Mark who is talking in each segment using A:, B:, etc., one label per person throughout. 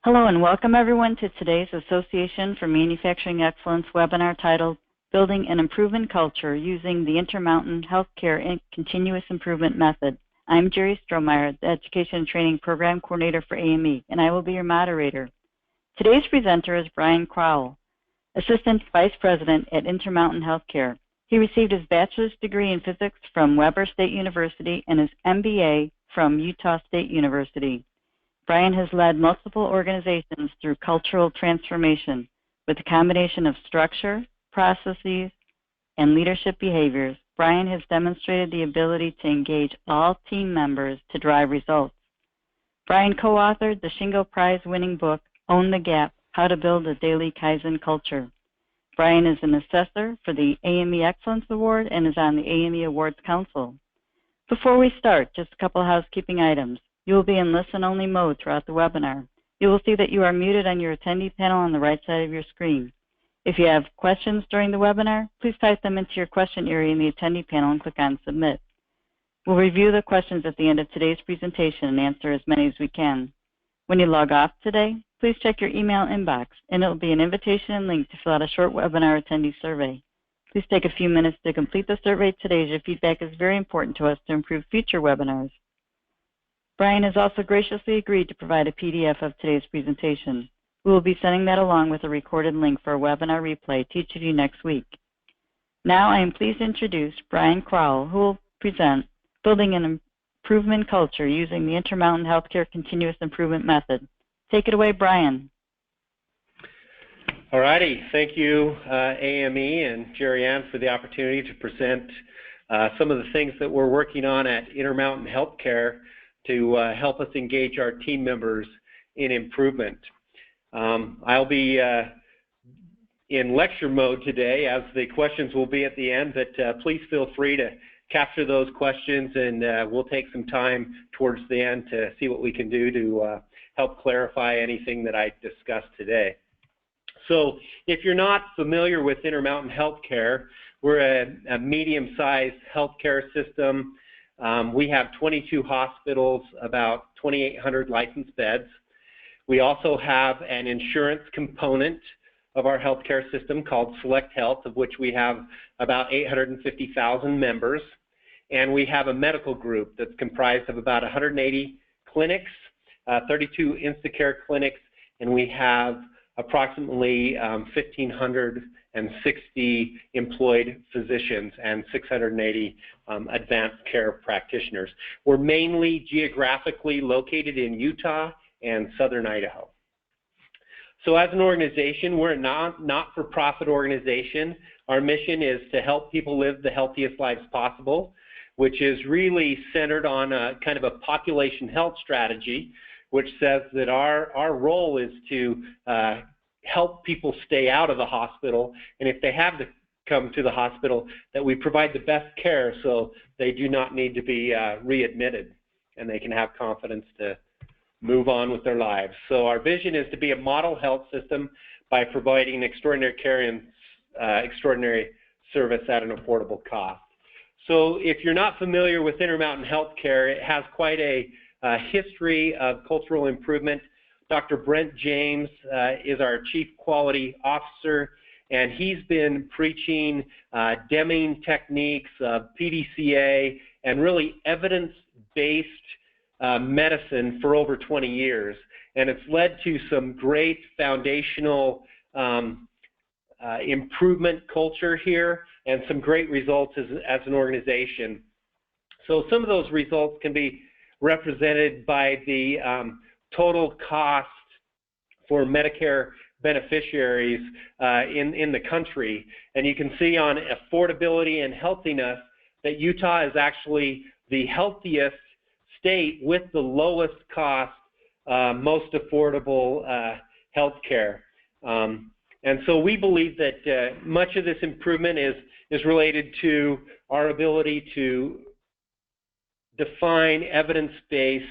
A: Hello and welcome everyone to today's Association for Manufacturing Excellence webinar titled Building an Improvement Culture Using the Intermountain Healthcare and Continuous Improvement Method. I'm Jerry Strohmeyer, the Education and Training Program Coordinator for AME, and I will be your moderator. Today's presenter is Brian Crowell, Assistant Vice President at Intermountain Healthcare. He received his bachelor's degree in physics from Weber State University and his MBA from Utah State University. Brian has led multiple organizations through cultural transformation with a combination of structure, processes, and leadership behaviors. Brian has demonstrated the ability to engage all team members to drive results. Brian co-authored the Shingo Prize-winning book, Own the Gap, How to Build a Daily Kaizen Culture. Brian is an assessor for the AME Excellence Award and is on the AME Awards Council. Before we start, just a couple of housekeeping items. You will be in listen-only mode throughout the webinar. You will see that you are muted on your attendee panel on the right side of your screen. If you have questions during the webinar, please type them into your question area in the attendee panel and click on Submit. We'll review the questions at the end of today's presentation and answer as many as we can. When you log off today, please check your email inbox, and it will be an invitation and link to fill out a short webinar attendee survey. Please take a few minutes to complete the survey today, as your feedback is very important to us to improve future webinars. Brian has also graciously agreed to provide a PDF of today's presentation. We will be sending that along with a recorded link for a webinar replay to each of you next week. Now I am pleased to introduce Brian Crowell, who will present Building an Improvement Culture Using the Intermountain Healthcare Continuous Improvement Method. Take it away, Brian.
B: All righty. Thank you, AME and Jerry Ann, for the opportunity to present some of the things that we're working on at Intermountain Healthcare to help us engage our team members in improvement. I'll be in lecture mode today, as the questions will be at the end, but please feel free to capture those questions, and we'll take some time towards the end to see what we can do to help clarify anything that I discussed today. So if you're not familiar with Intermountain Healthcare, we're a medium-sized healthcare system. We have 22 hospitals, about 2,800 licensed beds. We also have an insurance component of our healthcare system called SelectHealth, of which we have about 850,000 members. And we have a medical group that's comprised of about 180 clinics, 32 Instacare clinics, and we have approximately 1,560 employed physicians and 680 advanced care practitioners. We're mainly geographically located in Utah and southern Idaho. So as an organization, we're a not-for-profit organization. Our mission is to help people live the healthiest lives possible, which is really centered on a kind of a population health strategy, which says that our role is to help people stay out of the hospital, and if they have to come to the hospital, that we provide the best care so they do not need to be readmitted, and they can have confidence to move on with their lives. So our vision is to be a model health system by providing extraordinary care and extraordinary service at an affordable cost. So if you're not familiar with Intermountain Healthcare, it has quite a history of cultural improvement. Dr. Brent James is our Chief Quality Officer, and he's been preaching Deming techniques, PDCA, and really evidence-based medicine for over 20 years. And it's led to some great foundational improvement culture here and some great results as an organization. So some of those results can be represented by the total cost for Medicare beneficiaries in the country. And you can see on affordability and healthiness that Utah is actually the healthiest state with the lowest cost, most affordable health care. And so we believe that much of this improvement is related to our ability to define evidence-based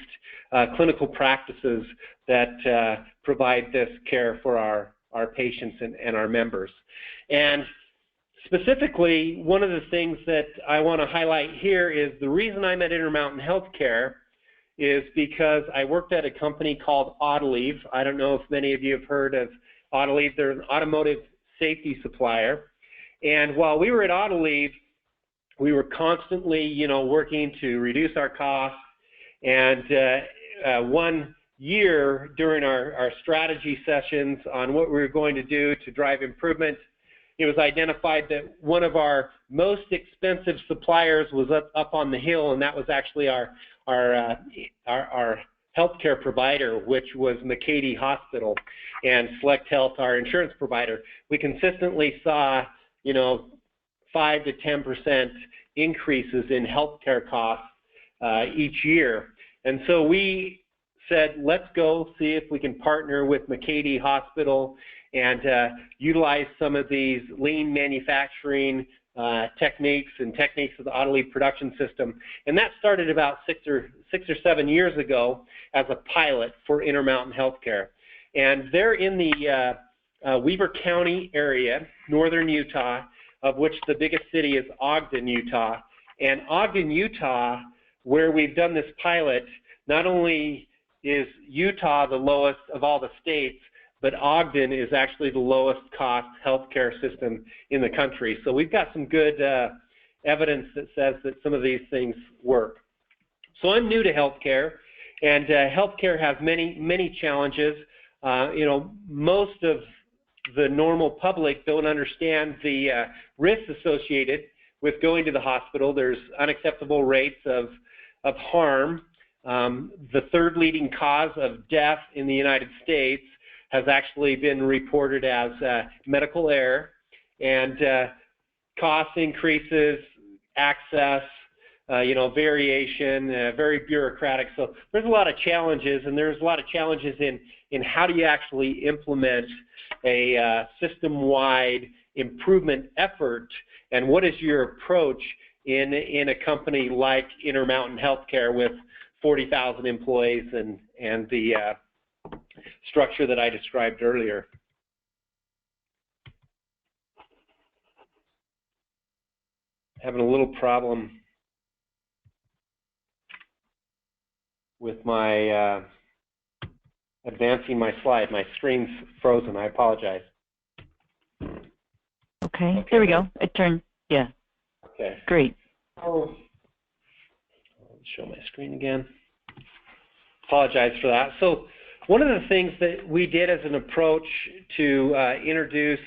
B: clinical practices that provide this care for our patients and our members. And specifically, one of the things that I want to highlight here is the reason I'm at Intermountain Healthcare is because I worked at a company called Autoliv. I don't know if many of you have heard of Autoliv. They're an automotive safety supplier. And while we were at Autoliv, we were constantly, working to reduce our costs. And 1 year during our strategy sessions on what we were going to do to drive improvement, it was identified that one of our most expensive suppliers was up on the hill, and that was actually our healthcare provider, which was McCady Hospital, and SelectHealth, our insurance provider. We consistently saw, 5 to 10% increases in healthcare costs each year. And so we said, let's go see if we can partner with McCady Hospital and utilize some of these lean manufacturing techniques of the Autoliv production system. And that started about 6 or 7 years ago as a pilot for Intermountain Healthcare. And they're in the Weaver County area, northern Utah, of which the biggest city is Ogden, Utah. And Ogden, Utah, where we've done this pilot, not only is Utah the lowest of all the states, but Ogden is actually the lowest cost healthcare system in the country. So we've got some good evidence that says that some of these things work. So I'm new to healthcare, and healthcare has many challenges. Most of the normal public don't understand the risks associated with going to the hospital. There's unacceptable rates of harm. The third leading cause of death in the United States has actually been reported as medical error, and cost increases, access, variation, very bureaucratic. So there's a lot of challenges, and there's a lot of challenges in how do you actually implement a system-wide improvement effort, and what is your approach in a company like Intermountain Healthcare with 40,000 employees and the structure that I described earlier. Having a little problem with my advancing my slide. My screen's frozen. I apologize.
A: Okay, there we go. It turned, yeah.
B: Okay.
A: Great.
B: I'll show my screen again. Apologize for that. So one of the things that we did as an approach to introduce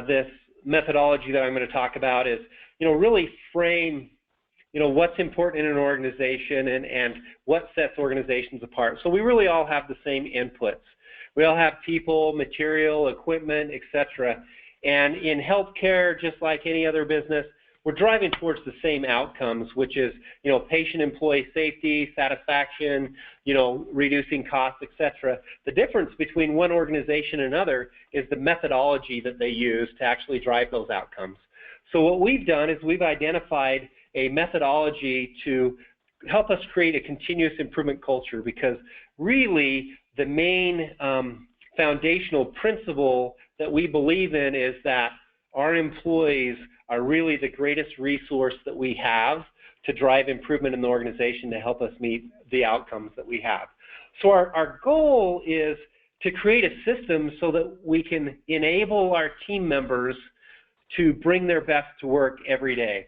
B: this methodology that I'm going to talk about is, really frame, what's important in an organization and what sets organizations apart. So we really all have the same inputs. We all have people, material, equipment, etc. And in healthcare, just like any other business, we're driving towards the same outcomes, which is, patient employee safety, satisfaction, reducing costs, etc. The difference between one organization and another is the methodology that they use to actually drive those outcomes. So what we've done is we've identified a methodology to help us create a continuous improvement culture, because really the main foundational principle that we believe in is that our employees are really the greatest resource that we have to drive improvement in the organization to help us meet the outcomes that we have. So our goal is to create a system so that we can enable our team members to bring their best to work every day.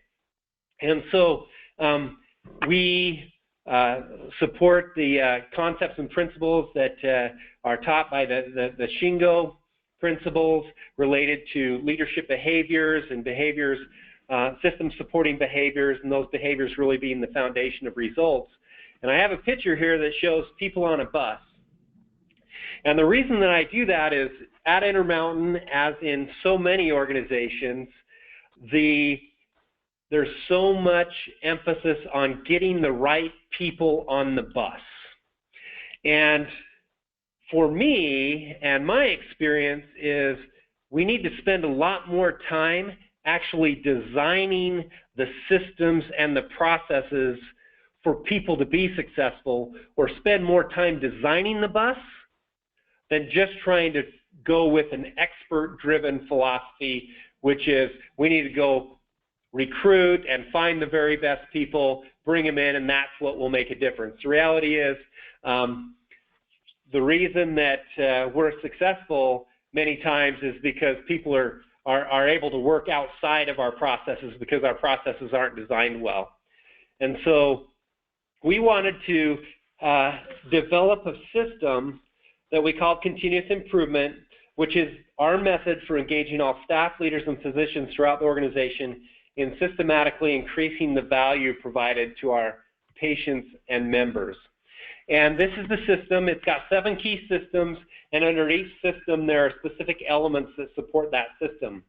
B: And so we support the concepts and principles that are taught by the Shingo principles related to leadership behaviors and behaviors, system supporting behaviors, and those behaviors really being the foundation of results. And I have a picture here that shows people on a bus. And the reason that I do that is at Intermountain, as in so many organizations, there's so much emphasis on getting the right people on the bus. And for me, and my experience is, we need to spend a lot more time actually designing the systems and the processes for people to be successful, or spend more time designing the bus than just trying to go with an expert-driven philosophy, which is we need to go recruit and find the very best people, bring them in, and that's what will make a difference. The reality is the reason that we're successful many times is because people are able to work outside of our processes because our processes aren't designed well. And so we wanted to develop a system that we called continuous improvement, which is our method for engaging all staff, leaders, and physicians throughout the organization in systematically increasing the value provided to our patients and members. And this is the system. It's got 7 key systems, and under each system there are specific elements that support that system.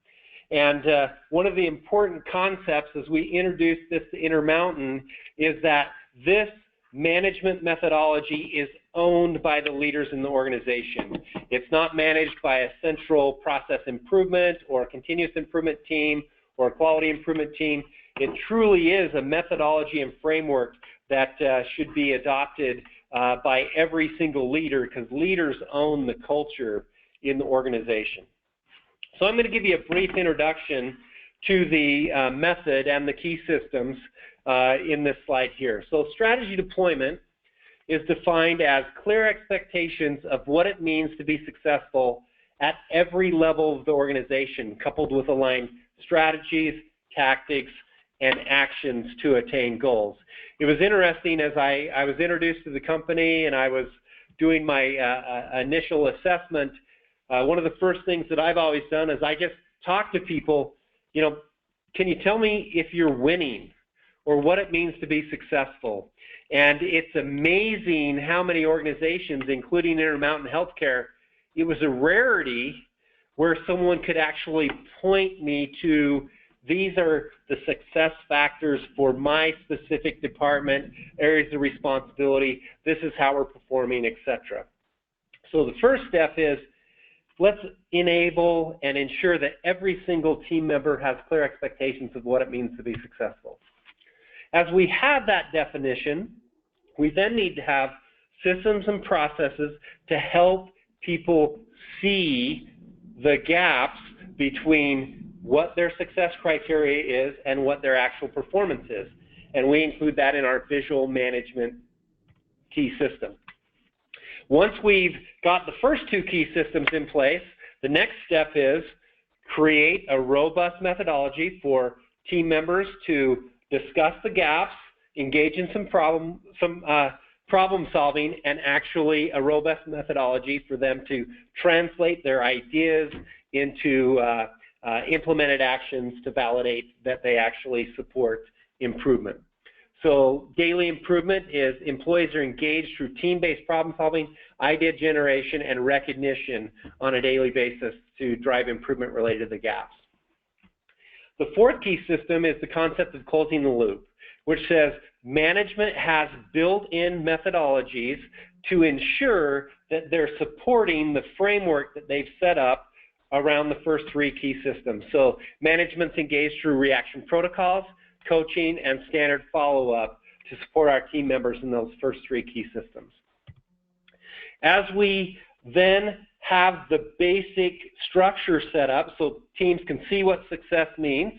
B: And one of the important concepts as we introduce this to Intermountain is that this management methodology is owned by the leaders in the organization. It's not managed by a central process improvement or a continuous improvement team or a quality improvement team. It truly is a methodology and framework that should be adopted by every single leader, because leaders own the culture in the organization. So I'm going to give you a brief introduction to the method and the key systems in this slide here. So strategy deployment is defined as clear expectations of what it means to be successful at every level of the organization, coupled with aligned strategies, tactics, and actions to attain goals. It was interesting as I was introduced to the company and I was doing my initial assessment. One of the first things that I've always done is I just talk to people, you know, can you tell me if you're winning or what it means to be successful? And it's amazing how many organizations, including Intermountain Healthcare, it was a rarity where someone could actually point me to, these are the success factors for my specific department, areas of responsibility, this is how we're performing, etc. So the first step is, let's enable and ensure that every single team member has clear expectations of what it means to be successful. As we have that definition, we then need to have systems and processes to help people see the gaps between what their success criteria is and what their actual performance is. And we include that in our visual management key system. Once we've got the first 2 key systems in place, the next step is create a robust methodology for team members to discuss the gaps, engage in some problem solving, and actually a robust methodology for them to translate their ideas into implemented actions to validate that they actually support improvement. So daily improvement is employees are engaged through team-based problem solving, idea generation, and recognition on a daily basis to drive improvement related to the gaps. The 4th key system is the concept of closing the loop, which says management has built-in methodologies to ensure that they're supporting the framework that they've set up around the first 3 key systems. So management's engaged through reaction protocols, coaching, and standard follow-up to support our team members in those first 3 key systems. As we then have the basic structure set up so teams can see what success means,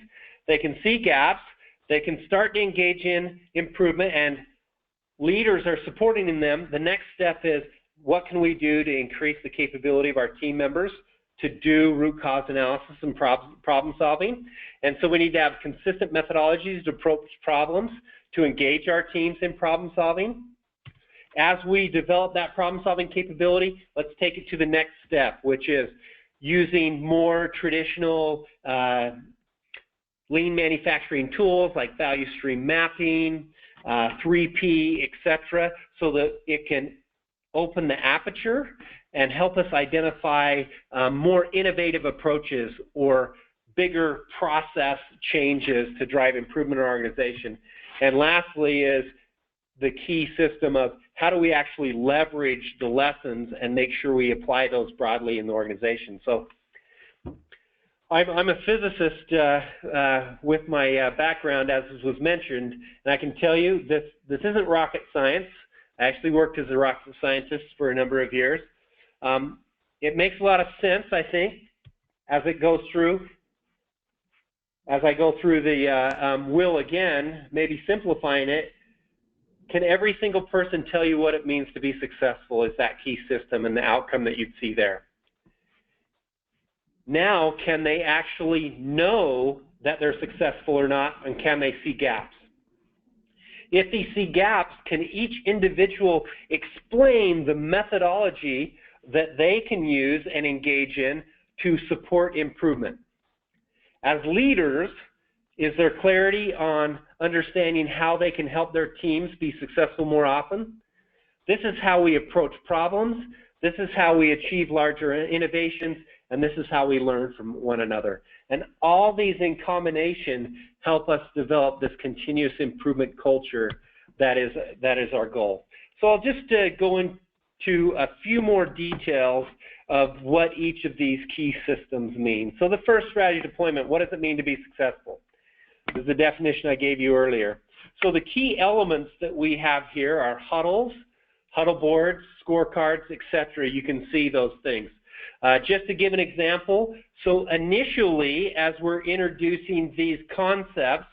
B: they can see gaps, they can start to engage in improvement, and leaders are supporting in them, the next step is, what can we do to increase the capability of our team members to do root cause analysis and problem solving? And so we need to have consistent methodologies to approach problems to engage our teams in problem solving. As we develop that problem solving capability, let's take it to the next step, which is using more traditional lean manufacturing tools like value stream mapping, 3P, etc., so that it can open the aperture and help us identify more innovative approaches or bigger process changes to drive improvement in our organization. And lastly is the key system of how do we actually leverage the lessons and make sure we apply those broadly in the organization. So I'm a physicist with my background, as was mentioned, and I can tell you this isn't rocket science. I actually worked as a rocket scientist for a number of years. It makes a lot of sense, I think, as I go through the will again, maybe simplifying it. can every single person tell you what it means to be successful is that key system and the outcome that you'd see there? Now, can they actually know that they're successful or not, and can they see gaps? If they see gaps, can each individual explain the methodology that they can use and engage in to support improvement? As leaders, is there clarity on understanding how they can help their teams be successful more often? This is how we approach problems. This is how we achieve larger innovations, and this is how we learn from one another. And all these in combination help us develop this continuous improvement culture that is our goal. So I'll just go into a few more details of what each of these key systems mean. So the first, strategy deployment, what does it mean to be successful? This is the definition I gave you earlier. So the key elements that we have here are huddles, huddle boards, scorecards, etc. You can see those things. Just to give an example, so initially, as we're introducing these concepts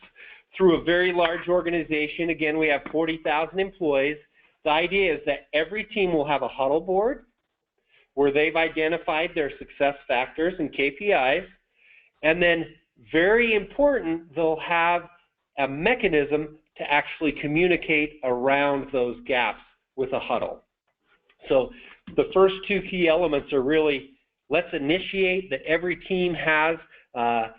B: through a very large organization, again, we have 40,000 employees, the idea is that every team will have a huddle board where they've identified their success factors and KPIs, and then, very important, they'll have a mechanism to actually communicate around those gaps with a huddle. So the first two key elements are really, let's initiate that every team has a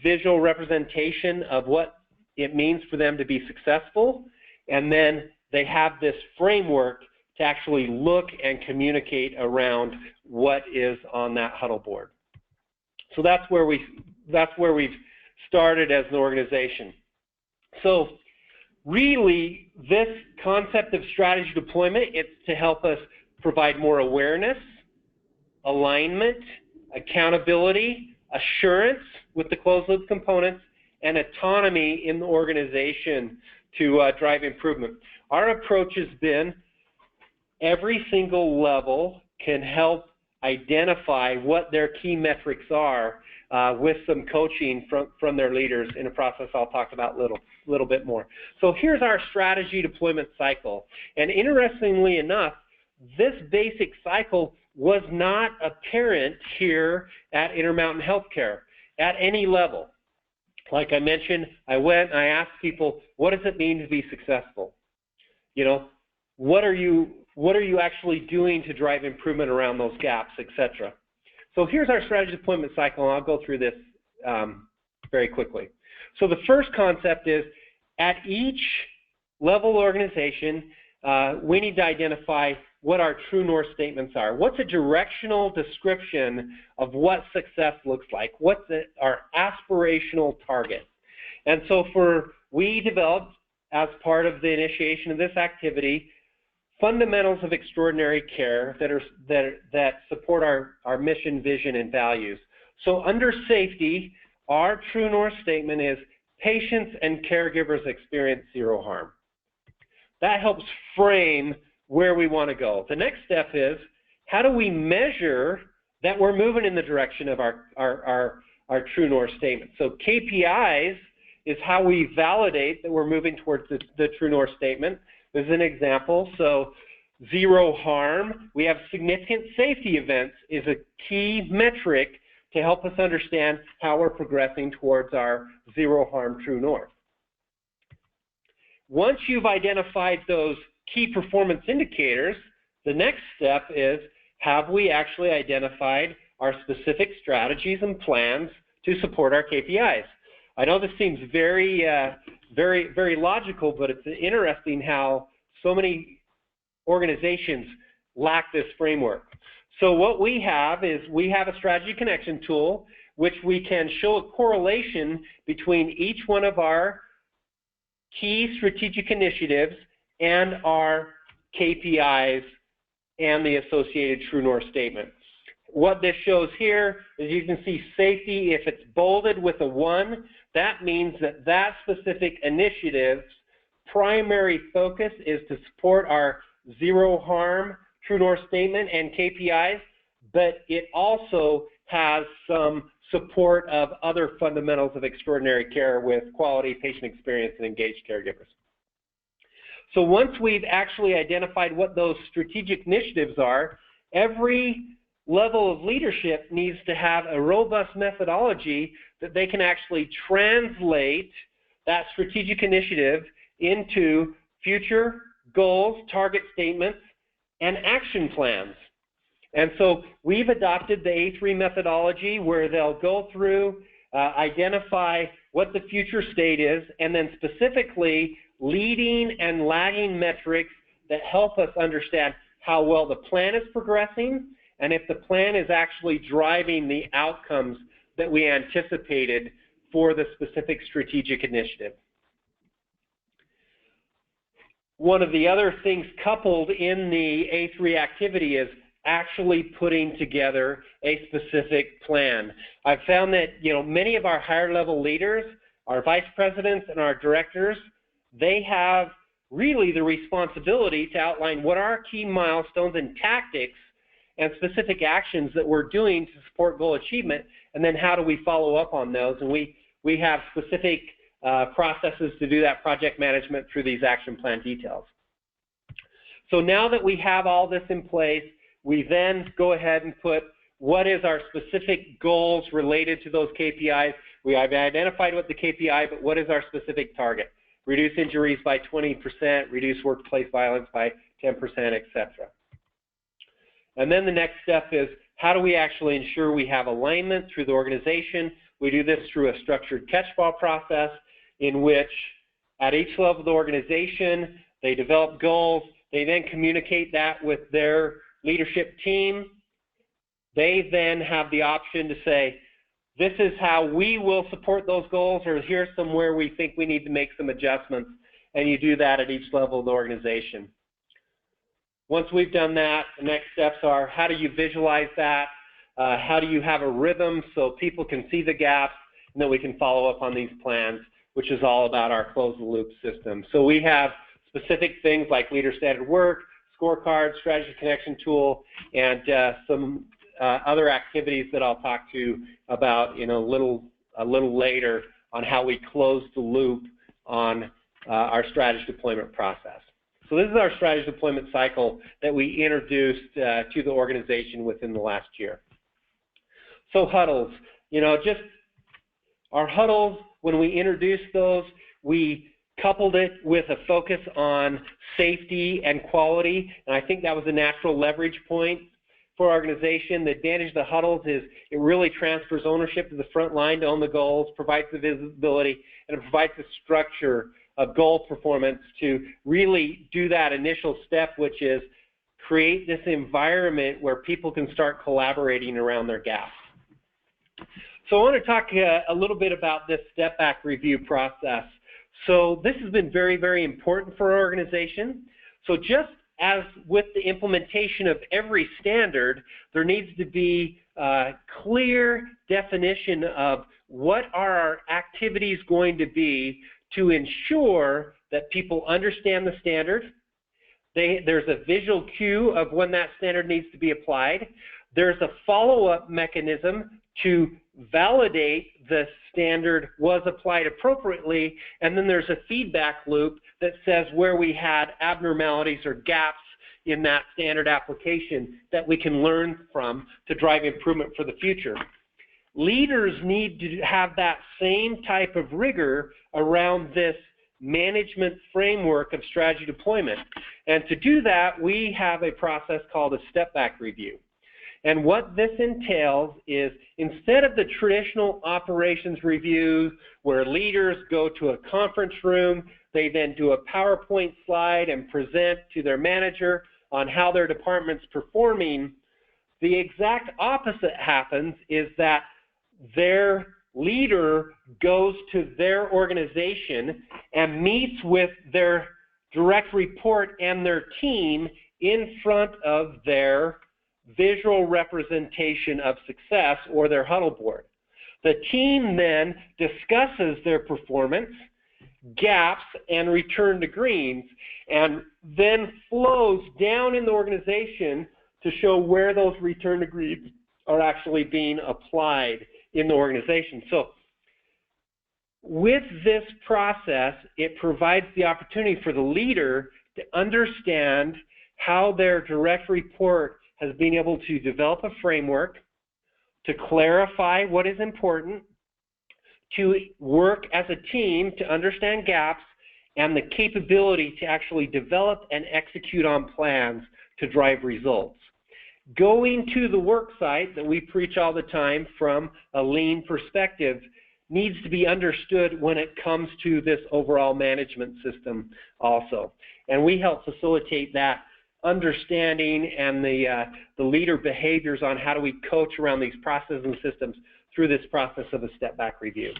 B: visual representation of what it means for them to be successful, and then they have this framework to actually look and communicate around what is on that huddle board. So that's where we've started as an organization. So really, this concept of strategy deployment, it's to help us provide more awareness, alignment, accountability, assurance with the closed loop components, and autonomy in the organization to drive improvement. Our approach has been every single level can help identify what their key metrics are with some coaching from their leaders in a process I'll talk about a little bit more. So here's our strategy deployment cycle. And interestingly enough, this basic cycle was not apparent here at Intermountain Healthcare at any level. Like I mentioned, I went and I asked people, what does it mean to be successful? You know, what are you actually doing to drive improvement around those gaps, etc. So here's our strategy deployment cycle, and I'll go through this very quickly. So the first concept is, at each level organization, we need to identify what our true north statements are. What's a directional description of what success looks like? What's our aspirational target? And so we developed, as part of the initiation of this activity, fundamentals of extraordinary care that support our mission, vision, and values. So under safety, our true north statement is patients and caregivers experience zero harm. That helps frame where we want to go. The next step is, how do we measure that we're moving in the direction of our true north statement? So KPIs is how we validate that we're moving towards the true north statement. There's an example. So zero harm, we have significant safety events is a key metric to help us understand how we're progressing towards our zero harm true north. Once you've identified those key performance indicators, the next step is, have we actually identified our specific strategies and plans to support our KPIs? I know this seems very logical, but it's interesting how so many organizations lack this framework. So what we have is, we have a strategy connection tool which we can show a correlation between each one of our key strategic initiatives and our KPIs and the associated true north statement. What this shows here is, you can see safety, if it's bolded with a 1, that means that that specific initiative's primary focus is to support our zero harm true north statement and KPIs, but it also has some support of other fundamentals of extraordinary care with quality, patient experience, and engaged caregivers. So once we've actually identified what those strategic initiatives are, every level of leadership needs to have a robust methodology that they can actually translate that strategic initiative into future goals, target statements, and action plans. And so we've adopted the A3 methodology where they'll go through, identify what the future state is, and then specifically leading and lagging metrics that help us understand how well the plan is progressing and if the plan is actually driving the outcomes that we anticipated for the specific strategic initiative. One of the other things coupled in the A3 activity is actually putting together a specific plan. I've found that, many of our higher level leaders, our vice presidents and our directors, they have really the responsibility to outline what are our key milestones and tactics and specific actions that we're doing to support goal achievement, and then how do we follow up on those. And we have specific processes to do that project management through these action plan details. So now that we have all this in place, we then go ahead and put what is our specific goals related to those KPIs. We have identified what the KPI, but what is our specific target? Reduce injuries by 20%, reduce workplace violence by 10%, etc. And then the next step is, how do we actually ensure we have alignment through the organization? We do this through a structured catch-ball process in which at each level of the organization, they develop goals, they then communicate that with their leadership team. They then have the option to say, this is how we will support those goals, or here's somewhere we think we need to make some adjustments, and you do that at each level of the organization. Once we've done that, the next steps are, how do you visualize that? How do you have a rhythm so people can see the gaps, and then we can follow up on these plans, which is all about our close-the-loop system. So we have specific things like leader-centered work, scorecard, strategy connection tool, and some other activities that I'll talk to you about a little later on how we close the loop on our strategy deployment process. So this is our strategy deployment cycle that we introduced to the organization within the last year. So huddles, just our huddles, when we introduced those, we coupled it with a focus on safety and quality, and I think that was a natural leverage point for our organization. The advantage of the huddles is it really transfers ownership to the front line to own the goals, provides the visibility, and it provides the structure of goal performance to really do that initial step, which is create this environment where people can start collaborating around their gaps. So I want to talk a little bit about this step back review process. So this has been very, very important for our organization. So just as with the implementation of every standard, there needs to be a clear definition of what are our activities going to be to ensure that people understand the standard. There's a visual cue of when that standard needs to be applied. There's a follow-up mechanism to validate the standard was applied appropriately, and then there's a feedback loop that says where we had abnormalities or gaps in that standard application that we can learn from to drive improvement for the future. Leaders need to have that same type of rigor around this management framework of strategy deployment. And to do that, we have a process called a step back review. And what this entails is, instead of the traditional operations review where leaders go to a conference room, they then do a PowerPoint slide and present to their manager on how their department's performing, the exact opposite happens, is that their leader goes to their organization and meets with their direct report and their team in front of their visual representation of success, or their huddle board. The team then discusses their performance, gaps, and return to greens, and then flows down in the organization to show where those return to greens are actually being applied in the organization. So with this process, it provides the opportunity for the leader to understand how their direct report has been able to develop a framework, to clarify what is important, to work as a team to understand gaps, and the capability to actually develop and execute on plans to drive results. Going to the work site that we preach all the time from a lean perspective needs to be understood when it comes to this overall management system also. And we help facilitate that understanding and the leader behaviors on how do we coach around these processes and systems through this process of a step-back review.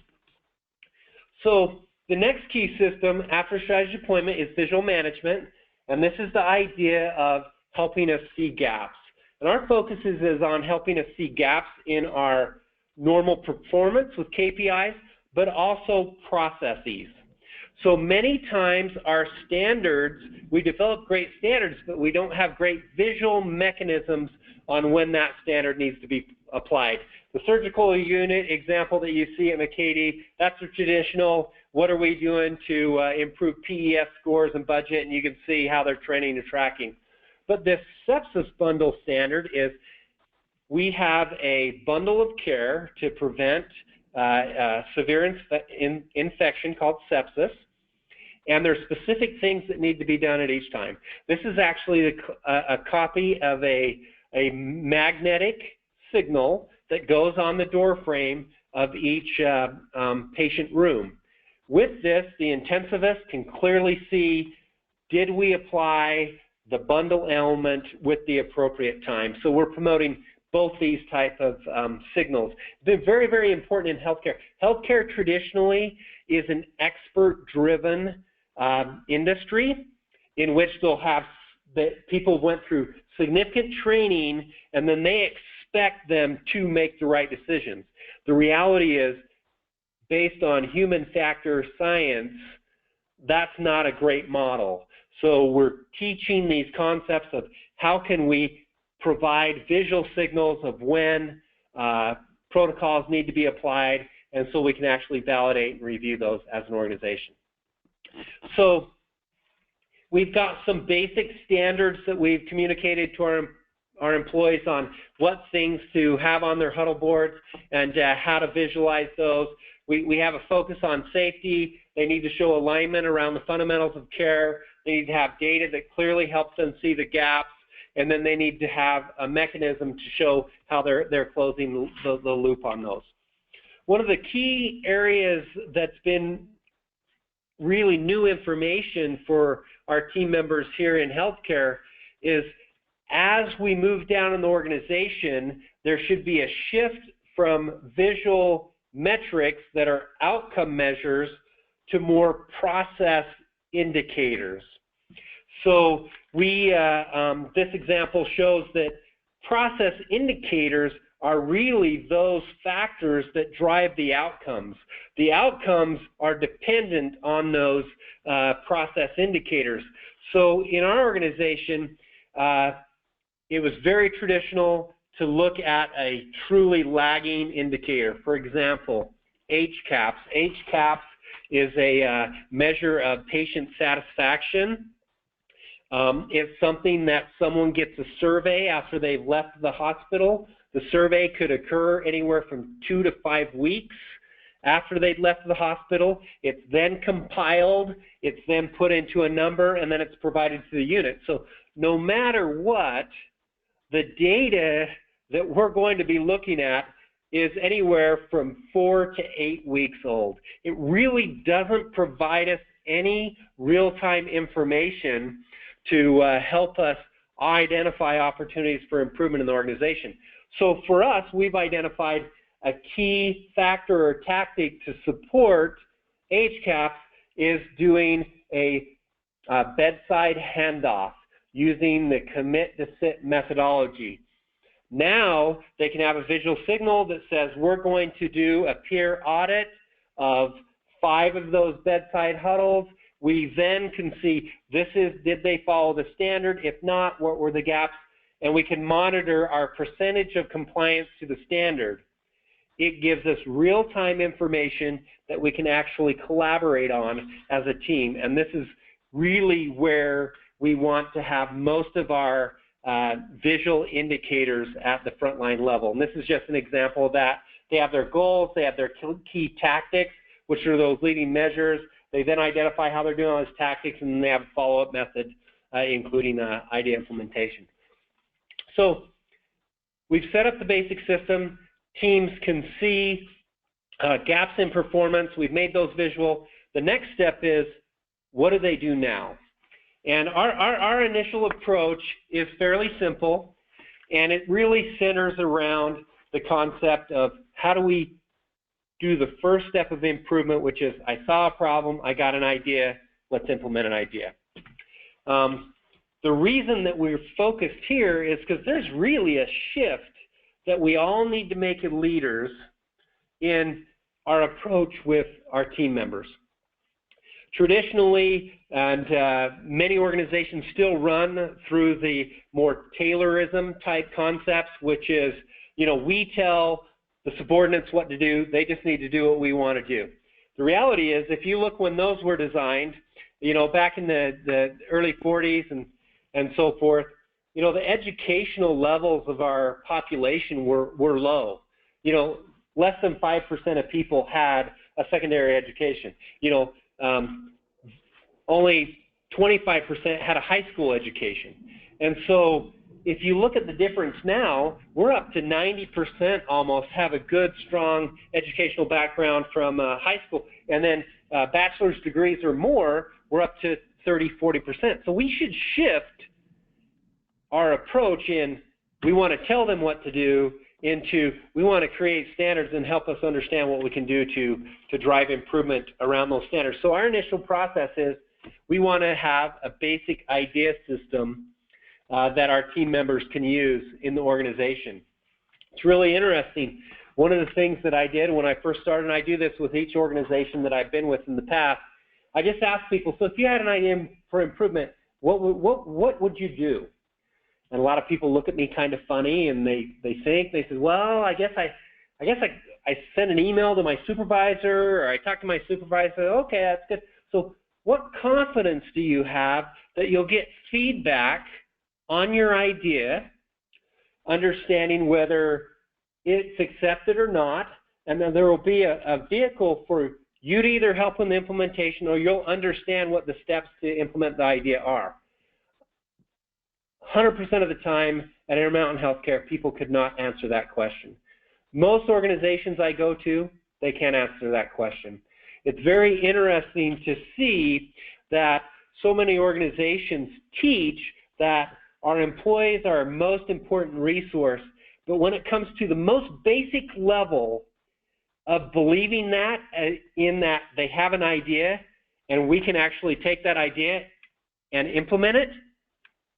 B: So the next key system after strategy deployment is visual management, and this is the idea of helping us see gaps. And our focus is on helping us see gaps in our normal performance with KPIs, but also processes. So many times our standards, we develop great standards, but we don't have great visual mechanisms on when that standard needs to be applied. The surgical unit example that you see at McCady, that's a traditional, what are we doing to improve PES scores and budget, and you can see how they're trending and tracking. But this sepsis bundle standard is we have a bundle of care to prevent severe infection called sepsis, and there's specific things that need to be done at each time. This is actually a copy of a magnetic signal that goes on the door frame of each patient room. With this, the intensivist can clearly see, did we apply the bundle element with the appropriate time? So we're promoting both these type of signals. They're very, very important in healthcare. Healthcare traditionally is an expert-driven industry in which they'll have that people went through significant training and then they expect them to make the right decisions. The reality is, based on human factor science, that's not a great model. So we're teaching these concepts of how can we provide visual signals of when protocols need to be applied, and so we can actually validate and review those as an organization. So we've got some basic standards that we've communicated to our employees on what things to have on their huddle boards and how to visualize those. We have a focus on safety. They need to show alignment around the fundamentals of care. They need to have data that clearly helps them see the gaps, and then they need to have a mechanism to show how they're closing the loop on those. One of the key areas that's been really new information for our team members here in healthcare is as we move down in the organization, there should be a shift from visual metrics that are outcome measures to more process indicators. So this example shows that process indicators are really those factors that drive the outcomes. The outcomes are dependent on those process indicators. So in our organization, it was very traditional to look at a truly lagging indicator. For example, HCAHPS. HCAHPS is a measure of patient satisfaction. It's something that someone gets a survey after they've left the hospital. The survey could occur anywhere from 2 to 5 weeks after they'd left the hospital. It's then compiled, it's then put into a number, and then it's provided to the unit. So no matter what, the data that we're going to be looking at is anywhere from 4 to 8 weeks old. It really doesn't provide us any real-time information to help us identify opportunities for improvement in the organization. So for us, we've identified a key factor or tactic to support HCAHPS is doing a bedside handoff using the commit to sit methodology. Now they can have a visual signal that says we're going to do a peer audit of 5 of those bedside huddles. We then can see did they follow the standard? If not, what were the gaps? And we can monitor our percentage of compliance to the standard. It gives us real-time information that we can actually collaborate on as a team. And this is really where we want to have most of our visual indicators at the frontline level. And this is just an example of that. They have their goals, they have their key tactics, which are those leading measures. They then identify how they're doing on those tactics, and then they have a follow-up method, including idea implementation. So we've set up the basic system. Teams can see gaps in performance. We've made those visual. The next step is, what do they do now? And our initial approach is fairly simple, and it really centers around the concept of how do we do the first step of improvement, which is I saw a problem, I got an idea, let's implement an idea. The reason that we're focused here is because there's really a shift that we all need to make as leaders in our approach with our team members. Traditionally, and many organizations still run through the more Taylorism type concepts, which is, you know, we tell the subordinates what to do, they just need to do what we want to do. The reality is, if you look when those were designed, you know, back in the early 40s and so forth, you know, the educational levels of our population were low. You know, less than 5% of people had a secondary education. You know, only 25% had a high school education. And so if you look at the difference now, we're up to 90% almost have a good, strong educational background from high school. And then bachelor's degrees or more, we're up to 30, 40%. So we should shift our approach in we want to tell them what to do into we want to create standards and help us understand what we can do to drive improvement around those standards. So our initial process is we want to have a basic idea system that our team members can use in the organization. It's really interesting. One of the things that I did when I first started, and I do this with each organization that I've been with in the past, I just ask people, so if you had an idea for improvement, what would you do? And a lot of people look at me kind of funny, and they think, they say, well, I guess I send an email to my supervisor, or I talk to my supervisor. Okay, that's good. So what confidence do you have that you'll get feedback on your idea, understanding whether it's accepted or not, and then there will be a vehicle for you to either help in the implementation or you'll understand what the steps to implement the idea are. 100% of the time at Intermountain Healthcare, people could not answer that question. Most organizations I go to, they can't answer that question. It's very interesting to see that so many organizations teach that our employees are our most important resource, but when it comes to the most basic level of believing that, in that they have an idea and we can actually take that idea and implement it,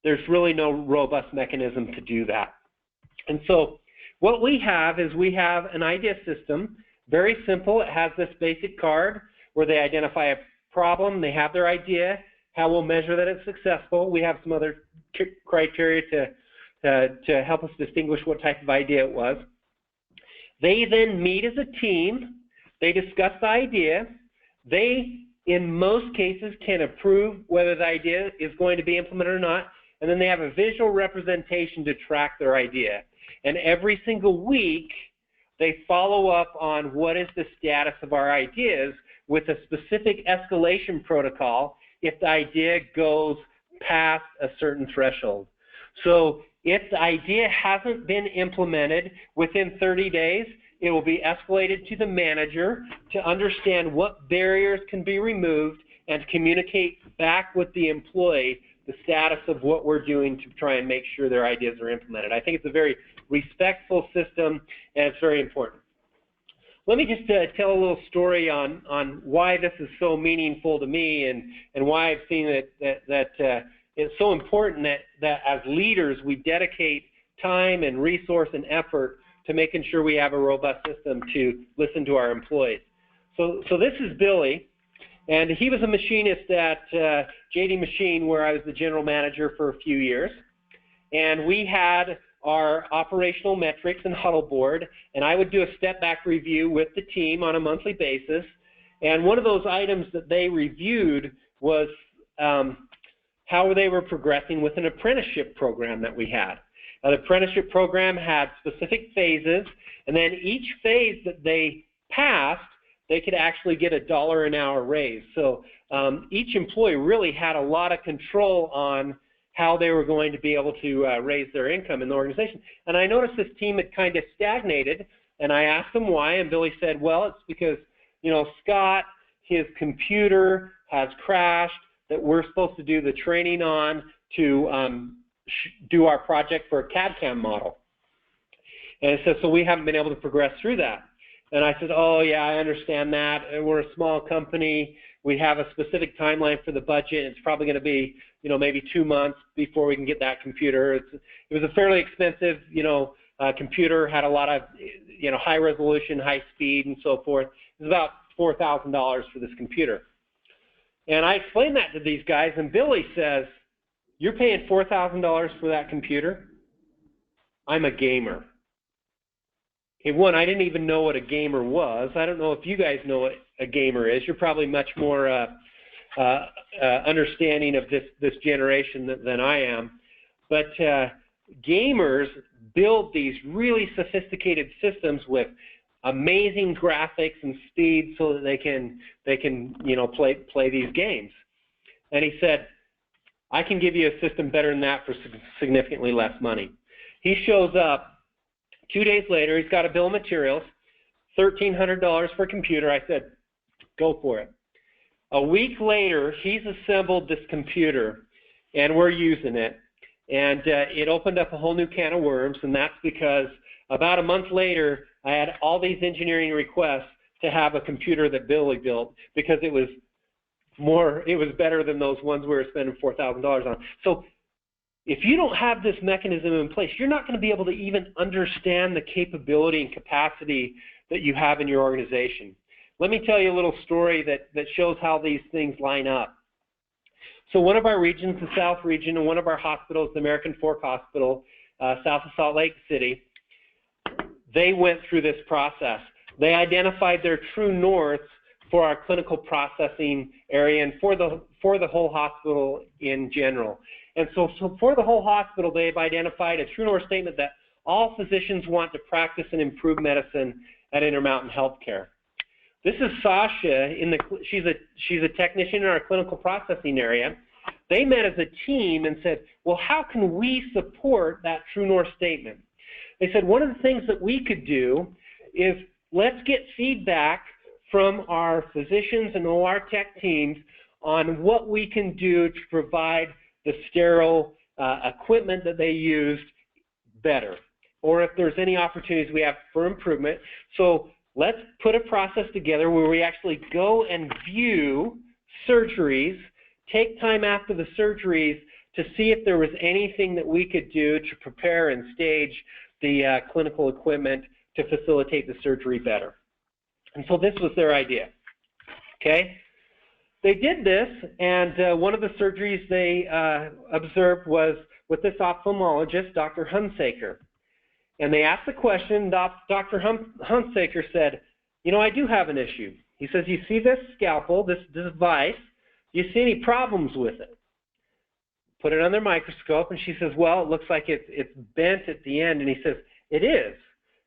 B: there's really no robust mechanism to do that. And so what we have is we have an idea system, very simple. It has this basic card where they identify a problem, they have their idea, how we'll measure that it's successful. We have some other criteria to help us distinguish what type of idea it was. They then meet as a team, they discuss the idea, they, in most cases, can approve whether the idea is going to be implemented or not, and then they have a visual representation to track their idea. And every single week, they follow up on what is the status of our ideas with a specific escalation protocol if the idea goes past a certain threshold. So if the idea hasn't been implemented within 30 days, it will be escalated to the manager to understand what barriers can be removed and to communicate back with the employee the status of what we're doing to try and make sure their ideas are implemented. I think it's a very respectful system, and it's very important. Let me just tell a little story on why this is so meaningful to me and why I've seen that it's so important that as leaders we dedicate time and resource and effort to making sure we have a robust system to listen to our employees. So this is Billy, and he was a machinist at JD Machine, where I was the general manager for a few years. And we had our operational metrics and huddle board, and I would do a step back review with the team on a monthly basis. And one of those items that they reviewed was how they were progressing with an apprenticeship program that we had. Now, the apprenticeship program had specific phases, and then each phase that they passed, they could actually get $1 an hour raise. So each employee really had a lot of control on how they were going to be able to raise their income in the organization. And I noticed this team had kind of stagnated, and I asked them why, and Billy said, well, it's because, you know, Scott, his computer has crashed that we're supposed to do the training on to do our project for a CAD/CAM model. And it says, so we haven't been able to progress through that. And I said, oh, yeah, I understand that. We're a small company. We have a specific timeline for the budget. It's probably going to be, you know, maybe 2 months before we can get that computer. It was a fairly expensive, you know, computer, had a lot of, you know, high resolution, high speed, and so forth. It was about $4,000 for this computer. And I explained that to these guys, and Billy says, you're paying $4,000 for that computer? I'm a gamer. Okay, one, I didn't even know what a gamer was. I don't know if you guys know what a gamer is. You're probably much more understanding of this generation than I am. But gamers build these really sophisticated systems with amazing graphics and speed so that they can you know, play these games. And he said, I can give you a system better than that for significantly less money. He shows up 2 days later. He's got a bill of materials, $1,300 for a computer. I said, go for it. A week later, he's assembled this computer, and we're using it. And it opened up a whole new can of worms, and that's because about a month later, I had all these engineering requests to have a computer that Billy built because it was better than those ones we were spending $4,000 on. So if you don't have this mechanism in place, you're not going to be able to even understand the capability and capacity that you have in your organization. Let me tell you a little story that shows how these things line up. So one of our regions, the South region, and one of our hospitals, the American Fork Hospital, south of Salt Lake City, they went through this process. They identified their true north for our clinical processing area and for the whole hospital in general. And so for the whole hospital, they've identified a true north statement that all physicians want to practice and improve medicine at Intermountain Healthcare. This is Sasha. She's a technician in our clinical processing area. They met as a team and said, well, how can we support that true north statement? They said one of the things that we could do is let's get feedback from our physicians and OR tech teams on what we can do to provide the sterile equipment that they used better, or if there's any opportunities we have for improvement. So let's put a process together where we actually go and view surgeries, take time after the surgeries to see if there was anything that we could do to prepare and stage the clinical equipment to facilitate the surgery better. And so this was their idea, okay? They did this, and one of the surgeries they observed was with this ophthalmologist, Dr. Hunsaker. And they asked the question, Dr. Hunsaker said, you know, I do have an issue. He says, you see this scalpel, this device, do you see any problems with it? Put it under microscope, and she says, well, it looks like it's bent at the end. And he says, it is.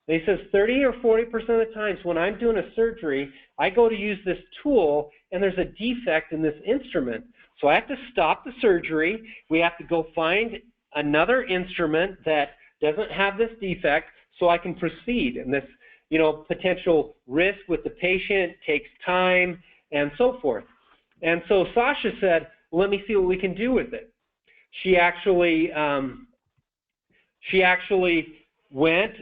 B: And he says 30 or 40% of the times when I'm doing a surgery, I go to use this tool, and there's a defect in this instrument. So I have to stop the surgery. We have to go find another instrument that doesn't have this defect so I can proceed. And this, you know, potential risk with the patient takes time and so forth. And so Sasha said, well, let me see what we can do with it. She actually went,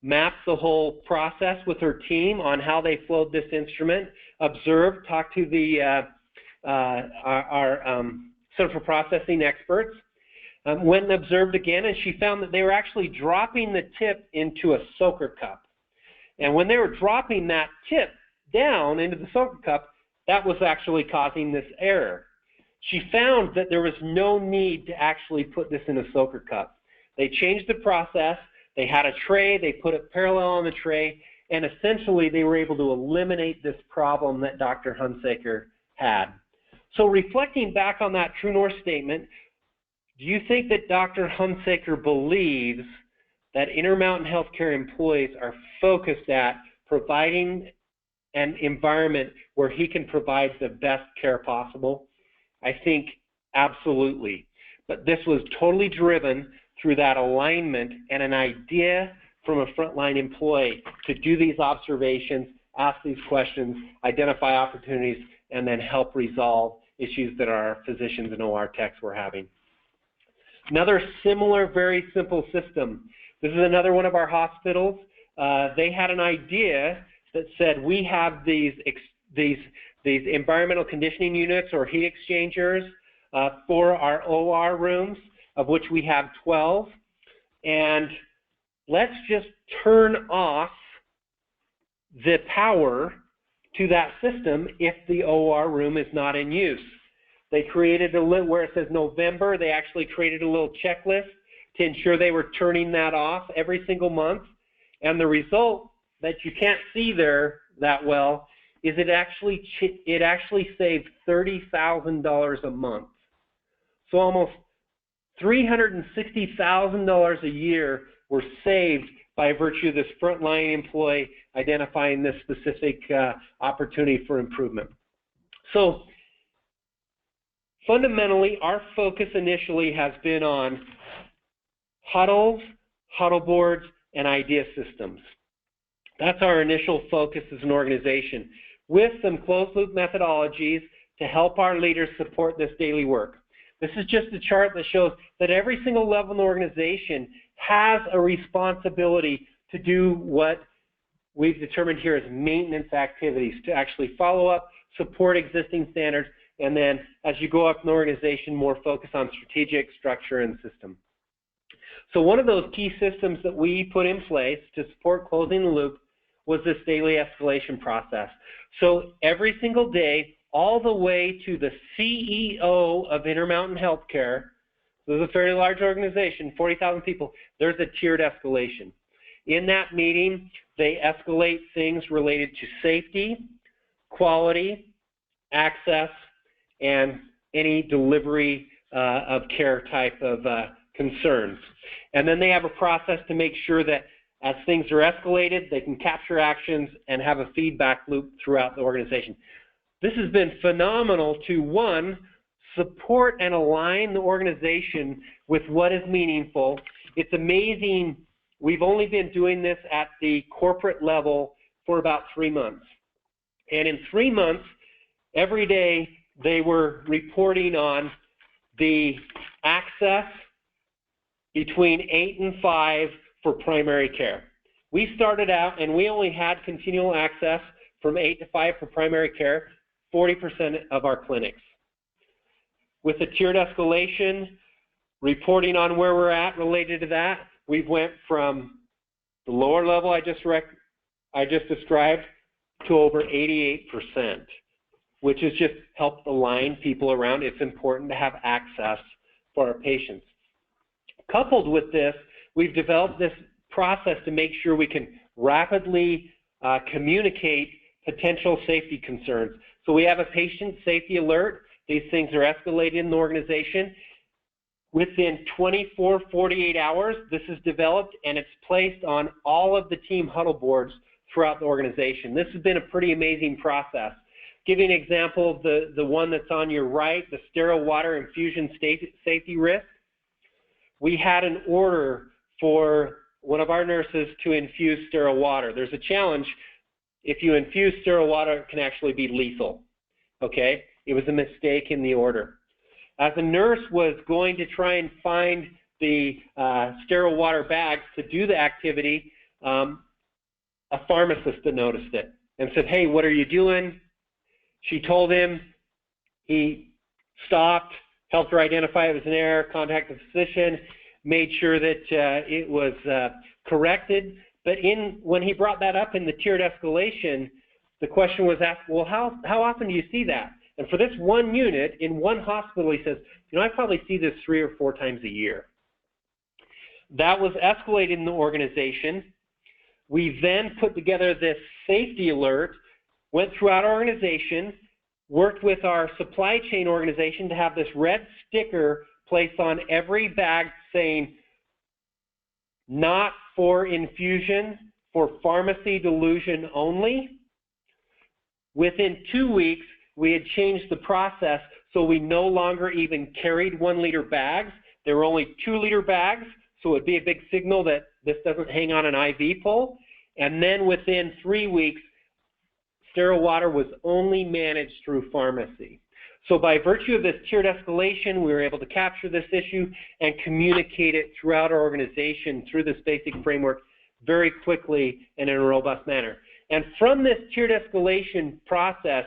B: mapped the whole process with her team on how they flowed this instrument, observed, talked to the our central processing experts, went and observed again, and she found that they were actually dropping the tip into a soaker cup. And when they were dropping that tip down into the soaker cup, that was actually causing this error. She found that there was no need to actually put this in a soaker cup. They changed the process. They had a tray. They put it parallel on the tray, and essentially they were able to eliminate this problem that Dr. Hunsaker had. So reflecting back on that True North statement, do you think that Dr. Hunsaker believes that Intermountain Healthcare employees are focused at providing an environment where he can provide the best care possible? I think absolutely. But this was totally driven through that alignment and an idea from a frontline employee to do these observations, ask these questions, identify opportunities, and then help resolve issues that our physicians and OR techs were having. Another similar, very simple system. This is another one of our hospitals. They had an idea that said we have these environmental conditioning units or heat exchangers for our OR rooms, of which we have 12, and let's just turn off the power to that system if the OR room is not in use. They created a little, where it says November, they actually created a little checklist to ensure they were turning that off every single month. And the result that you can't see there that well is it actually saved $30,000 a month. So almost $360,000 a year were saved by virtue of this frontline employee identifying this specific opportunity for improvement. So fundamentally, our focus initially has been on huddles, huddle boards, and idea systems. That's our initial focus as an organization, with some closed-loop methodologies to help our leaders support this daily work. This is just a chart that shows that every single level in the organization has a responsibility to do what we've determined here as maintenance activities, to actually follow up, support existing standards, and then as you go up in the organization, more focus on strategic, structure, and system. So one of those key systems that we put in place to support closing the loop was this daily escalation process. So every single day, all the way to the CEO of Intermountain Healthcare, this is a fairly large organization, 40,000 people, there's a tiered escalation. In that meeting, they escalate things related to safety, quality, access, and any delivery of care type of concerns. And then they have a process to make sure that as things are escalated, they can capture actions and have a feedback loop throughout the organization. This has been phenomenal to, one, support and align the organization with what is meaningful. It's amazing. We've only been doing this at the corporate level for about 3 months. And in 3 months, every day they were reporting on the access between 8 and 5 for primary care. We started out and we only had continual access from 8 to 5 for primary care, 40% of our clinics. With the tiered escalation, reporting on where we're at related to that, we've went from the lower level I just described to over 88%, which has just helped align people around. It's important to have access for our patients. Coupled with this, we've developed this process to make sure we can rapidly communicate potential safety concerns. So we have a patient safety alert. These things are escalated in the organization. Within 24, 48 hours, this is developed and it's placed on all of the team huddle boards throughout the organization. This has been a pretty amazing process. Give you an example of the one that's on your right, the sterile water infusion safety risk. We had an order for one of our nurses to infuse sterile water. There's a challenge. If you infuse sterile water, it can actually be lethal. Okay? It was a mistake in the order. As a nurse was going to try and find the sterile water bags to do the activity, a pharmacist noticed it and said, "Hey, what are you doing?" She told him. He stopped, helped her identify it was an error, contacted the physician, made sure that it was corrected. But when he brought that up in the tiered escalation, the question was asked, well, how often do you see that? And for this one unit in one hospital, he says, I probably see this 3 or 4 times a year. That was escalated in the organization. We then put together this safety alert, went throughout our organization, worked with our supply chain organization to have this red sticker placed on every bag saying, not for infusion, for pharmacy dilution only. Within 2 weeks, we had changed the process so we no longer even carried 1 liter bags. There were only 2 liter bags, so it would be a big signal that this doesn't hang on an IV pole. And then within 3 weeks, sterile water was only managed through pharmacy. So by virtue of this tiered escalation, we were able to capture this issue and communicate it throughout our organization through this basic framework very quickly and in a robust manner. And from this tiered escalation process,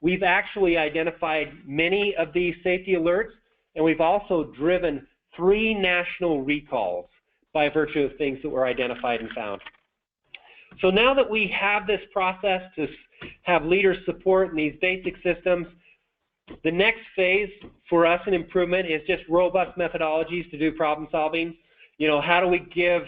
B: we've actually identified many of these safety alerts, and we've also driven 3 national recalls by virtue of things that were identified and found. So now that we have this process to have leaders support in these basic systems, the next phase for us in improvement is just robust methodologies to do problem solving. You know, how do we give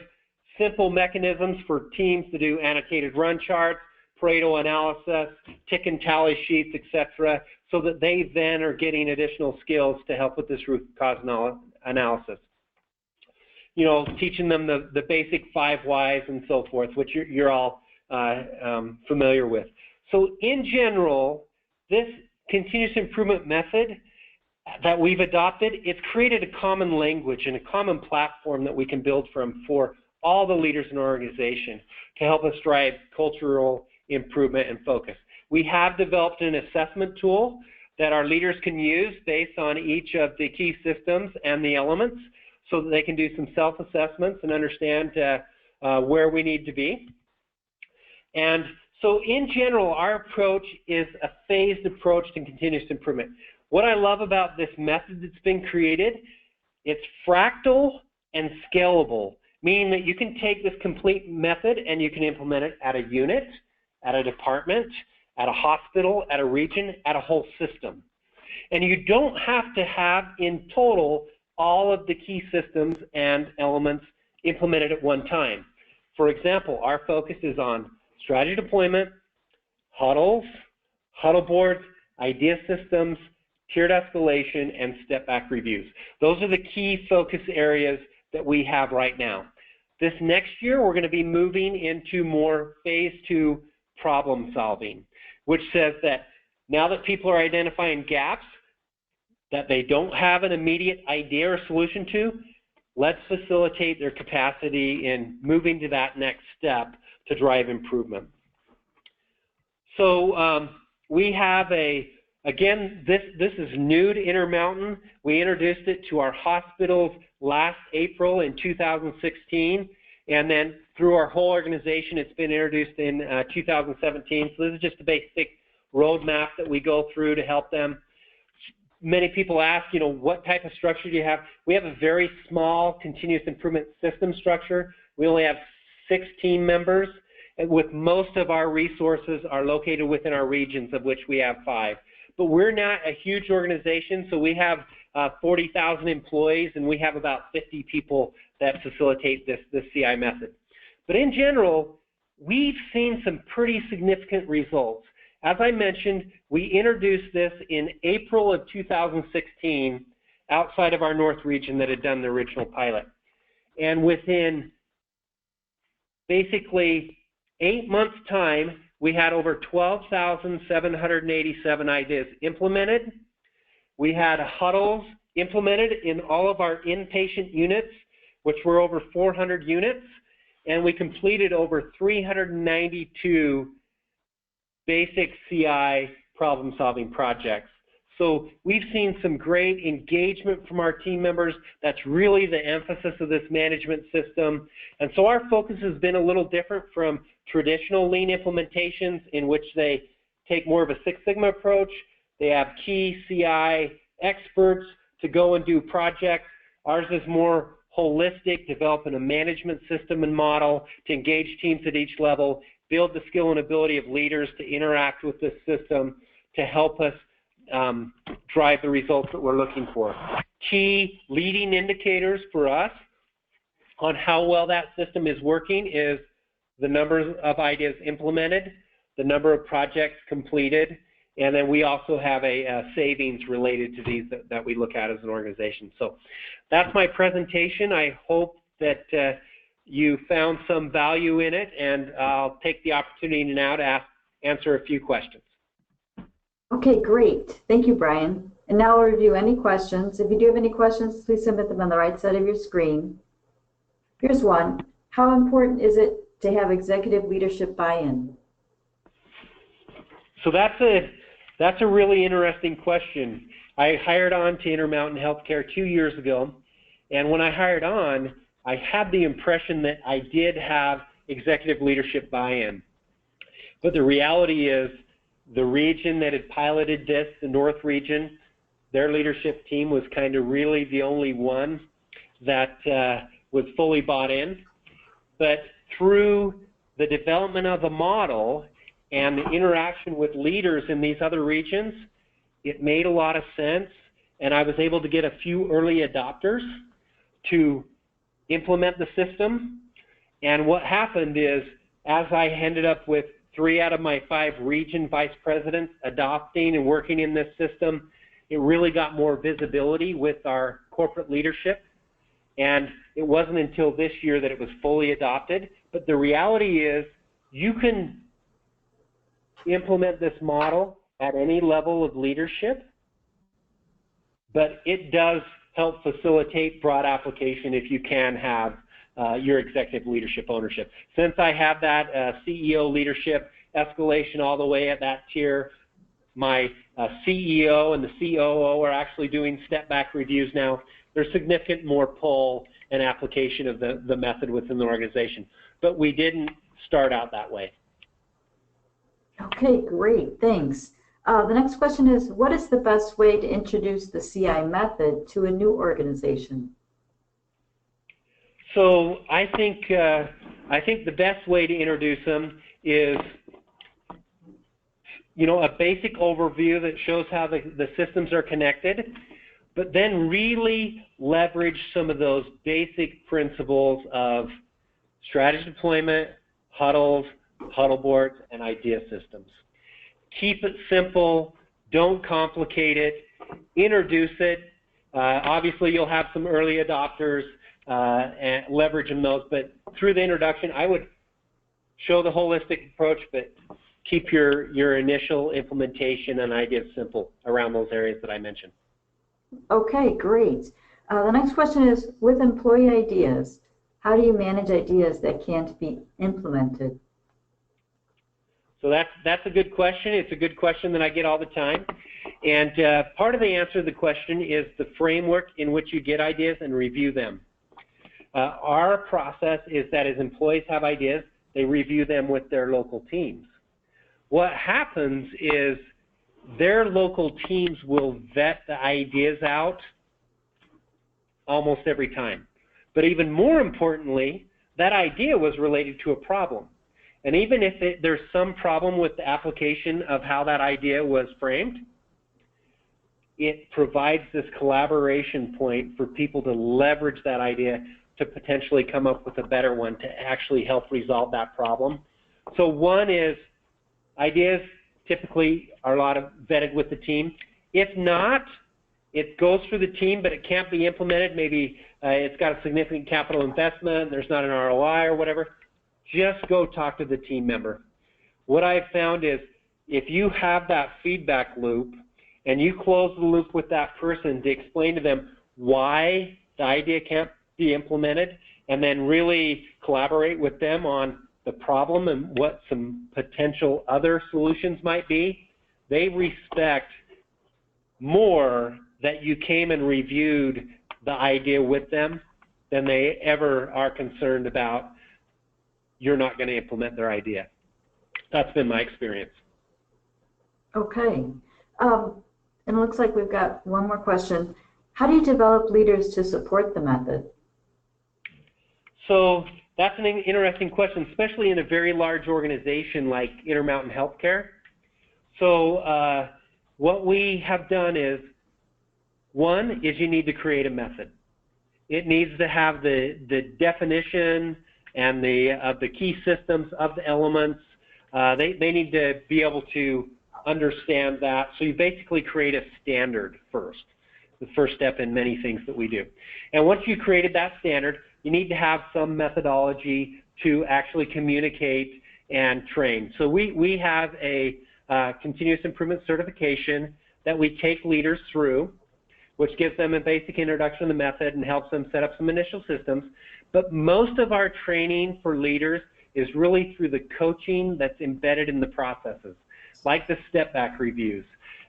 B: simple mechanisms for teams to do annotated run charts, Pareto analysis, tick and tally sheets, etc., so that they then are getting additional skills to help with this root cause analysis. You know, teaching them the basic 5 whys and so forth, which you're all familiar with. So in general, this continuous improvement method that we've adopted, it's created a common language and a common platform that we can build from for all the leaders in our organization to help us drive cultural improvement and focus. We have developed an assessment tool that our leaders can use based on each of the key systems and the elements so that they can do some self-assessments and understand where we need to be. And so in general, our approach is a phased approach to continuous improvement. What I love about this method that's been created, it's fractal and scalable, meaning that you can take this complete method and you can implement it at a unit, at a department, at a hospital, at a region, at a whole system. And you don't have to have in total all of the key systems and elements implemented at one time. For example, our focus is on strategy deployment, huddles, huddle boards, idea systems, tiered escalation, and step back reviews. Those are the key focus areas that we have right now. This next year, we're going to be moving into more phase 2 problem solving, which says that now that people are identifying gaps that they don't have an immediate idea or solution to, let's facilitate their capacity in moving to that next step to drive improvement. So we have again, this is new to Intermountain. We introduced it to our hospitals last April in 2016, and then through our whole organization, it's been introduced in 2017. So this is just a basic roadmap that we go through to help them. Many people ask, you know, what type of structure do you have? We have a very small continuous improvement system structure. We only have 6 team members, and with most of our resources are located within our regions, of which we have 5. But we're not a huge organization, so we have 40,000 employees, and we have about 50 people that facilitate this CI method. But in general, we've seen some pretty significant results. As I mentioned, we introduced this in April of 2016 outside of our North region that had done the original pilot. And within basically 8 months' time, we had over 12,787 ideas implemented. We had huddles implemented in all of our inpatient units, which were over 400 units, and we completed over 392 basic CI problem-solving projects. So we've seen some great engagement from our team members. That's really the emphasis of this management system. And so our focus has been a little different from traditional lean implementations in which they take more of a Six Sigma approach. They have key CI experts to go and do projects. Ours is more holistic, developing a management system and model to engage teams at each level, build the skill and ability of leaders to interact with this system to help us drive the results that we're looking for. Key leading indicators for us on how well that system is working is the number of ideas implemented, the number of projects completed, And then we also have a savings related to these that we look at as an organization. So that's my presentation. I hope that you found some value in it, and I'll take the opportunity now to answer a few questions.
A: Okay, great. Thank you, Brian. And now we'll review any questions. If you do have any questions, please submit them on the right side of your screen. Here's one. How important is it to have executive leadership buy-in?
B: So that's a really interesting question. I hired on to Intermountain Healthcare 2 years ago, and when I hired on, I had the impression that I did have executive leadership buy-in. But the reality is the region that had piloted this, the North region, their leadership team was kind of really the only one that was fully bought in. But through the development of the model and the interaction with leaders in these other regions, it made a lot of sense, and I was able to get a few early adopters to implement the system. And what happened is, as I ended up with 3 out of my 5 region vice presidents adopting and working in this system, it really got more visibility with our corporate leadership. And it wasn't until this year that it was fully adopted. But the reality is, you can implement this model at any level of leadership, but it does help facilitate broad application if you can have your executive leadership ownership. Since I have that CEO leadership escalation all the way at that tier, my CEO and the COO are actually doing step-back reviews now. There's significant more pull and application of the method within the organization, but we didn't start out that way.
A: Okay, great, thanks. The next question is, what is the best way to introduce the CI method to a new organization?
B: So I think the best way to introduce them is, a basic overview that shows how the systems are connected, but then really leverage some of those basic principles of strategy deployment, huddles, huddle boards, and idea systems. Keep it simple, don't complicate it, introduce it. Obviously you'll have some early adopters and leveraging those, but through the introduction I would show the holistic approach, but keep your initial implementation and ideas simple around those areas that I mentioned.
A: Okay, great. The next question is, with employee ideas, how do you manage ideas that can't be implemented?
B: So that's a good question. It's a good question that I get all the time. And part of the answer to the question is the framework in which you get ideas and review them. Our process is that as employees have ideas, they review them with their local teams. What happens is their local teams will vet the ideas out almost every time. But even more importantly, that idea was related to a problem. And even if there's some problem with the application of how that idea was framed, it provides this collaboration point for people to leverage that idea to potentially come up with a better one to actually help resolve that problem. So one is, ideas typically are a lot of vetted with the team. If not, it goes through the team, but it can't be implemented. Maybe it's got a significant capital investment, there's not an ROI or whatever. Just go talk to the team member. What I've found is, if you have that feedback loop and you close the loop with that person to explain to them why the idea can't be implemented, and then really collaborate with them on the problem and what some potential other solutions might be, they respect more that you came and reviewed the idea with them than they ever are concerned about you're not going to implement their idea. That's been my experience.
A: Okay. And it looks like we've got one more question. How do you develop leaders to support the method?
B: So that's an interesting question, especially in a very large organization like Intermountain Healthcare. So what we have done is, one is you need to create a method. It needs to have the definition and the key systems of the elements. They need to be able to understand that. So you basically create a standard first, the first step in many things that we do. And once you created that standard, you need to have some methodology to actually communicate and train. So we have a continuous improvement certification that we take leaders through, which gives them a basic introduction to the method and helps them set up some initial systems. But most of our training for leaders is really through the coaching that's embedded in the processes, like the step-back reviews.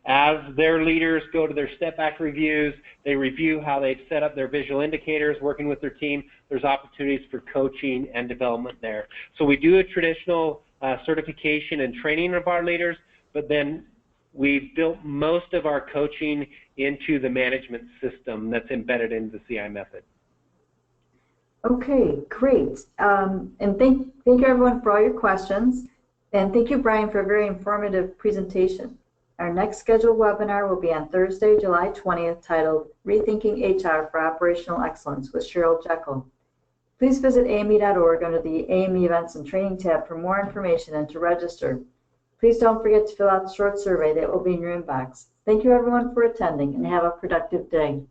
B: As their leaders go to their step-back reviews, they review how they've set up their visual indicators, working with their team. There's opportunities for coaching and development there. So we do a traditional certification and training of our leaders, but then we've built most of our coaching into the management system that's embedded in the CI method.
C: Okay, great. And thank you everyone for all your questions. And thank you, Brian, for a very informative presentation. Our next scheduled webinar will be on Thursday, July 20th, titled Rethinking HR for Operational Excellence with Cheryl Jekyll. Please visit AME.org under the AME Events and Training tab for more information and to register. Please don't forget to fill out the short survey that will be in your inbox. Thank you everyone for attending and have a productive day.